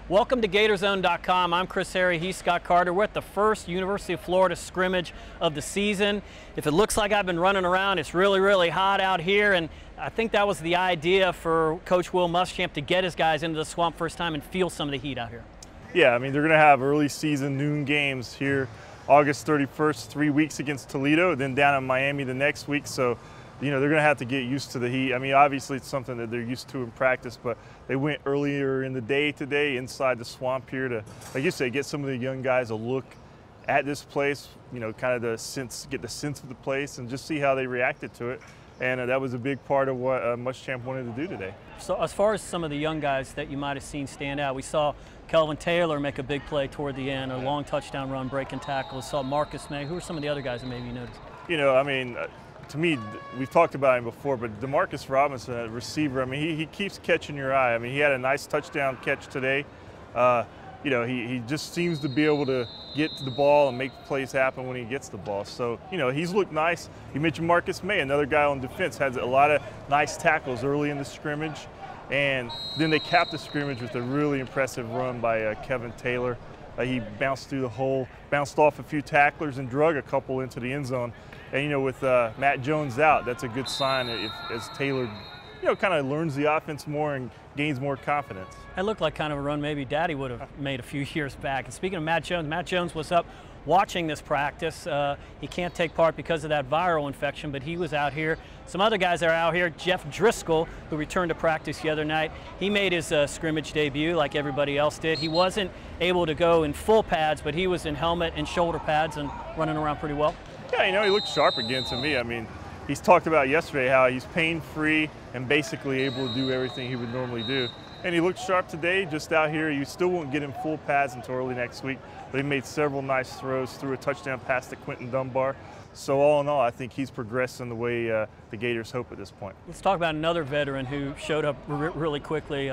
Welcome to GatorsZone.com. I'm Chris Harry, he's Scott Carter. We're at the first University of Florida scrimmage of the season. If it looks like I've been running around, it's really hot out here, and I think that was the idea for Coach Will Muschamp to get his guys into the swamp first time and feel some of the heat out here. Yeah, I mean, they're going to have early season noon games here August 31st, 3 weeks against Toledo, then down in Miami the next week. So, you know, they're going to have to get used to the heat. I mean, obviously it's something that they're used to in practice, but they went earlier in the day today inside the swamp here to, like you said, get some of the young guys a look at this place, you know, kind of get the sense of the place and just see how they reacted to it. And that was a big part of what Muschamp wanted to do today. So as far as some of the young guys that you might have seen stand out, we saw Kelvin Taylor make a big play toward the end, a long touchdown run, breaking tackles. Saw Marcus May. Who are some of the other guys that maybe you noticed? You know, I mean, to me, we've talked about him before, but Demarcus Robinson, a receiver, I mean, he keeps catching your eye. I mean, he had a nice touchdown catch today. You know, he just seems to be able to get to the ball and make plays happen when he gets the ball. So, you know, he's looked nice. You mentioned Marcus May, another guy on defense, has a lot of nice tackles early in the scrimmage. And then they capped the scrimmage with a really impressive run by Kelvin Taylor. He bounced through the hole, bounced off a few tacklers, and drug a couple into the end zone. And, you know, with Matt Jones out, that's a good sign as Taylor, you know, kind of learns the offense more and gains more confidence. It looked like kind of a run maybe Daddy would have made a few years back. And speaking of Matt Jones was up watching this practice. He can't take part because of that viral infection, but he was out here. Some other guys are out here. Jeff Driskel, who returned to practice the other night, he made his scrimmage debut like everybody else did. He wasn't able to go in full pads, but he was in helmet and shoulder pads and running around pretty well. Yeah, you know, he looked sharp again to me. I mean, he's talked about yesterday how he's pain-free and basically able to do everything he would normally do. And he looked sharp today, just out here. You still won't get him full pads until early next week, but he made several nice throws, threw a touchdown pass to Quentin Dunbar. So all in all, I think he's progressing the way the Gators hope at this point. Let's talk about another veteran who showed up really quickly.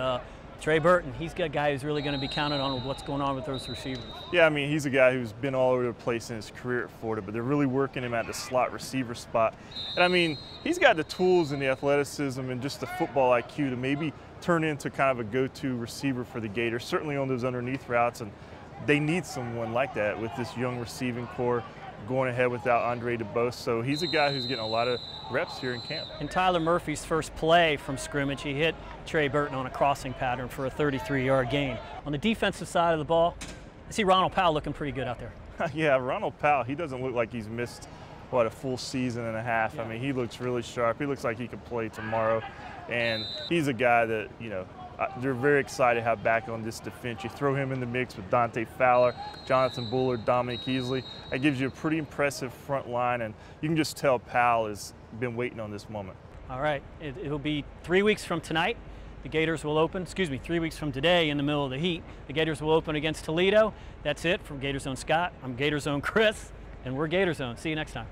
Trey Burton, he's got a guy who's really going to be counted on with what's going on with those receivers. Yeah, I mean, he's a guy who's been all over the place in his career at Florida, but they're really working him at the slot receiver spot. And I mean, he's got the tools and the athleticism and just the football IQ to maybe turn into kind of a go-to receiver for the Gators, certainly on those underneath routes. And they need someone like that with this young receiving core going ahead without Andre DeBose. So he's a guy who's getting a lot of reps here in camp. In Tyler Murphy's first play from scrimmage, he hit Trey Burton on a crossing pattern for a 33-yard gain. On the defensive side of the ball, I see Ronald Powell looking pretty good out there. Yeah, Ronald Powell, he doesn't look like he's missed, what, a full season and a half. Yeah. I mean, he looks really sharp. He looks like he could play tomorrow. And he's a guy that, you know, they're very excited to have back on this defense. You throw him in the mix with Dante Fowler, Jonathan Bullard, Dominic Easley. That gives you a pretty impressive front line, and you can just tell Powell has been waiting on this moment. All right, it'll be 3 weeks from tonight. The Gators will open, 3 weeks from today in the middle of the heat. The Gators will open against Toledo. That's it from Gator Zone Scott. I'm Gator Zone Chris, and we're Gator Zone. See you next time.